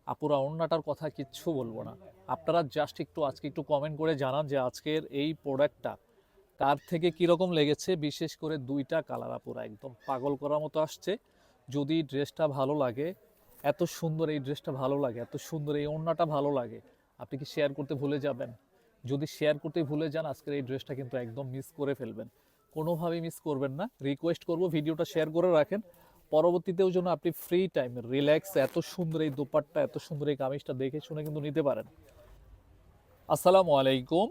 আপুরা ওড়নাটার কথা কিচ্ছু বলবো না। আপনারা জাস্ট আজকে একটু কমেন্ট করে জানান যে আজকের এই প্রোডাক্টটা কার থেকে কীরকম লেগেছে। বিশেষ করে দুইটা কালার আপুরা একদম পাগল করার মতো আসছে। যদি ড্রেসটা ভালো লাগে, এত সুন্দর এই ড্রেসটা ভালো লাগে, এত সুন্দর এই ওড়নাটা ভালো লাগে, আপনি কি শেয়ার করতে ভুলে যাবেন? যদি শেয়ার করতে ভুলে যান, আজকের এই ড্রেসটা কিন্তু একদম মিস করে ফেলবেন। কোনোভাবেই মিস করবেন না। রিকোয়েস্ট করব ভিডিওটা শেয়ার করে রাখেন, পরবর্তীতেও যেন আপনি ফ্রি টাইম রিল্যাক্স এত সুন্দর এই দোপাট্টা, এত সুন্দর এই কামিজটা দেখে শুনে কিন্তু নিতে পারেন। আসসালামু আলাইকুম।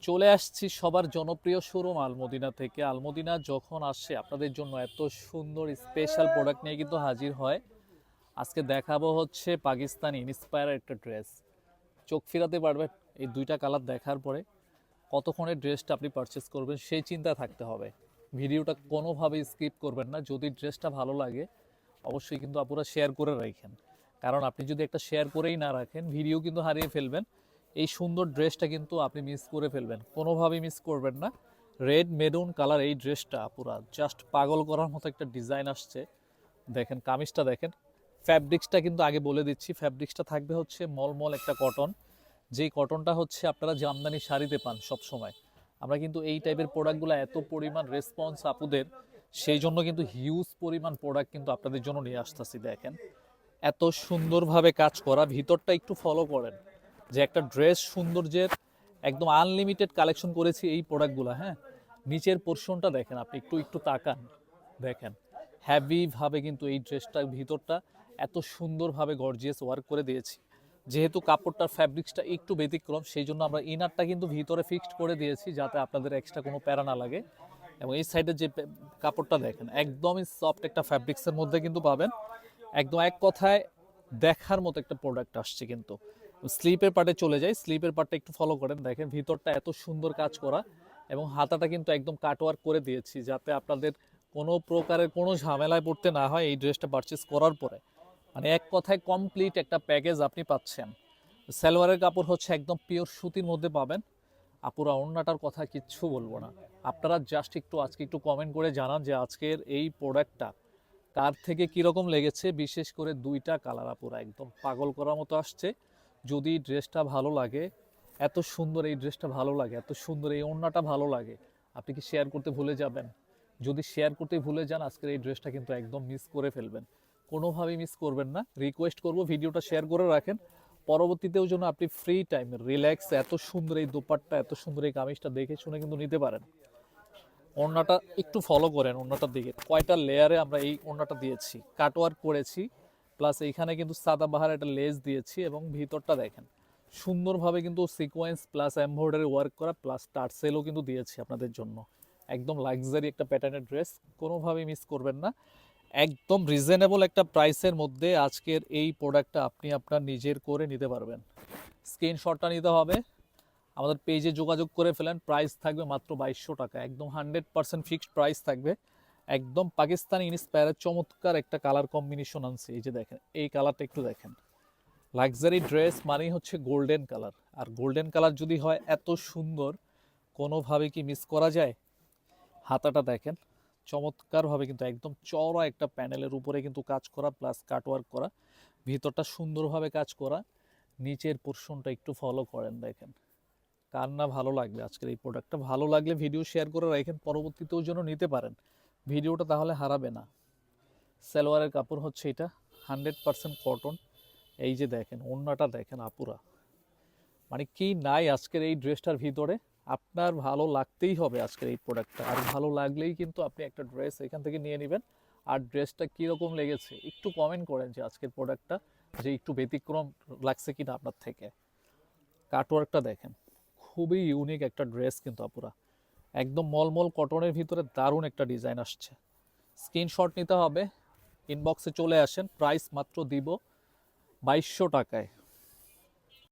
চলে আসছি সবার জনপ্রিয় শোরুম আলমদিনা থেকে। আলমদিনা যখন আসে আপনাদের জন্য এত সুন্দর স্পেশাল প্রোডাক্ট নিয়ে কিন্তু হাজির হয়। আজকে দেখাবো হচ্ছে পাকিস্তানি ইন্সপায়ার একটা ড্রেস। চোখ ফিরাতে পারবেন এই দুইটা কালার দেখার পরে। কতক্ষণে ড্রেসটা আপনি পারচেস করবেন সেই চিন্তা থাকতে হবে। ভিডিওটা কোনোভাবেই স্কিপ করবেন না। যদি ড্রেসটা ভালো লাগে অবশ্যই কিন্তু আপুরা শেয়ার করে রাখেন, কারণ আপনি যদি একটা শেয়ার করেই না রাখেন ভিডিও কিন্তু হারিয়ে ফেলবেন। এই সুন্দর ড্রেসটা কিন্তু আপনি মিস করে ফেলবেন, কোনোভাবেই মিস করবেন না। রেড মেরুন কালার এই ড্রেসটা পুরা জাস্ট পাগল করার মতো একটা ডিজাইন আসছে। দেখেন কামিজটা দেখেন, ফ্যাব্রিক্সটা কিন্তু আগে বলে দিচ্ছি, ফ্যাব্রিক্সটা থাকবে হচ্ছে মলমল একটা কটন। যেই কটনটা হচ্ছে আপনারা জামদানি শাড়িতে পান সব সময়। আমরা কিন্তু এই টাইপের প্রোডাক্টগুলো এত পরিমাণ রেসপন্স আপুদের, সেই জন্য কিন্তু হিউজ পরিমাণ প্রোডাক্ট কিন্তু আপনাদের জন্য নিয়ে আসতেছি। দেখেন এত সুন্দরভাবে কাজ করা, ভিতরটা একটু ফলো করেন যে একটা ড্রেস সৌন্দর্যের একদম আনলিমিটেড কালেকশন করেছি এই প্রোডাক্টগুলো। হ্যাঁ, নিচের পোর্শনটা দেখেন, আপনি একটু একটু তাকান, দেখেন হ্যাভিভাবে কিন্তু এই ড্রেসটার ভিতরটা এত সুন্দরভাবে গর্জিয়াস ওয়ার্ক করে দিয়েছি। যেহেতু কাপড়টার ফ্যাব্রিক্সটা একটু ব্যতিক্রম, সেই জন্য আমরা ইনারটা কিন্তু ভিতরে ফিক্সড করে দিয়েছি যাতে আপনাদের এক্সট্রা কোনো প্যারা না লাগে। এবং এই সাইডের যে কাপড়টা দেখেন একদমই সফট একটা ফ্যাব্রিক্সের মধ্যে কিন্তু পাবেন। একদম এক কথায় দেখার মতো একটা প্রোডাক্ট আসছে। কিন্তু স্লিপের পার্টে চলে যায়, স্লিপের পার্টটা একটু ফলো করেন, দেখেন ভিতরটা এত সুন্দর কাজ করা এবং হাতাটা কিন্তু একদম কাটওয়ার্ক করে দিয়েছি যাতে আপনাদের কোনো প্রকারের কোনো ঝামেলায় পড়তে না হয় এই ড্রেসটা পারচেস করার পরে। মানে এক কথায় কমপ্লিট একটা প্যাকেজ আপনি পাচ্ছেন। সালোয়ারের কাপড় হচ্ছে একদম পিওর সুতির মধ্যে পাবেন। আপুরা ওড়নাটার কথা কিচ্ছু বলবো না। আপনারা জাস্ট আজকে একটু কমেন্ট করে জানান যে আজকের এই প্রোডাক্টটা কার থেকে কীরকম লেগেছে। বিশেষ করে দুইটা কালার আপুরা একদম পাগল করার মতো আসছে। যদি ড্রেসটা ভালো লাগে, এত সুন্দর এই ড্রেসটা ভালো লাগে, এত সুন্দর এই ওড়নাটা ভালো লাগে, আপনি কি শেয়ার করতে ভুলে যাবেন? যদি শেয়ার করতে ভুলে যান, আজকের এই ড্রেসটা কিন্তু একদম মিস করে ফেলবেন। কোনোভাবেই মিস করবেন না। রিকোয়েস্ট করব ভিডিওটা শেয়ার করে রাখেন, পরবর্তীতেও যেন আপনি ফ্রি টাইম রিল্যাক্স এত সুন্দর এই দোপাট্টা, এত সুন্দর এই কামিজটা দেখে শুনে কিন্তু নিতে পারেন। ওড়নাটা একটু ফলো করেন, ওড়নাটার দিকে কয়টা লেয়ারে আমরা এই ওড়নাটা দিয়েছি, কাটওয়ার্ক করেছি, প্লাস এইখানে কিন্তু সাদাবাহার একটা লেস দিয়েছি এবং ভিতরটা দেখেন সুন্দরভাবে কিন্তু সিকোয়েন্স প্লাস এমব্রয়ডারি ওয়ার্ক করা প্লাস টার্সেলও কিন্তু দিয়েছি আপনাদের জন্য। একদম লাক্সারি একটা প্যাটার্নের ড্রেস, কোনোভাবেই মিস করবেন না। একদম রিজনেবল একটা প্রাইসের মধ্যে আজকের এই প্রোডাক্টটা আপনি আপনার নিজের করে নিতে পারবেন। স্ক্রিনশটটা নিতে হবে, আমাদের পেজে যোগাযোগ করে ফেলেন। প্রাইস থাকবে মাত্র 2200 টাকা, একদম 100% ফিক্সড প্রাইস থাকবে। একদম পাকিস্তানি ইন্সপায়ারের চমৎকার একটা কালার কম্বিনেশন আনছে। এই যে দেখেন এই কালারটা একটু দেখেন, লাক্সারি ড্রেস মানেই হচ্ছে গোল্ডেন কালার, আর গোল্ডেন কালার যদি হয় এত সুন্দর, কোনোভাবে কি মিস করা যায়? হাতাটা দেখেন চমৎকারভাবে কিন্তু একদম চওড়া একটা প্যানেলের উপরে কিন্তু কাজ করা প্লাস কাটওয়ার্ক করা, ভিতরটা সুন্দরভাবে কাজ করা, নিচের পোর্শনটা একটু ফলো করেন, দেখেন কার না ভালো লাগবে আজকের এই প্রোডাক্টটা। ভালো লাগলে ভিডিও শেয়ার করে রাখেন, পরবর্তীতেও যেন নিতে পারেন। ভিডিওটা তাহলে হারাবে না। সালোয়ারের কাপড় হচ্ছে এটা 100% কটন। এই যে দেখেন ওড়নাটা দেখেন আপুরা, মানে কি নাই আজকের এই ড্রেসটার ভিতরে। আপনার ভালো লাগতেই হবে আজকের এই প্রোডাক্টটা, আর ভালো লাগলেই কিন্তু আপনি একটা ড্রেস এখান থেকে নিয়ে নেবেন। আর ড্রেসটা কীরকম লেগেছে একটু কমেন্ট করেন যে আজকের প্রোডাক্টটা যে একটু ব্যতিক্রম লাগছে কিনা আপনার থেকে। কাটওয়ার্কটা দেখেন, খুবই ইউনিক একটা ড্রেস কিন্তু আপুরা, একদম মলমল কটনের ভিতরে দারুণ একটা ডিজাইন আসছে। স্ক্রিনশট নিতে হবে, ইনবক্সে চলে আসেন। প্রাইস মাত্র দিব 2200 টাকায়।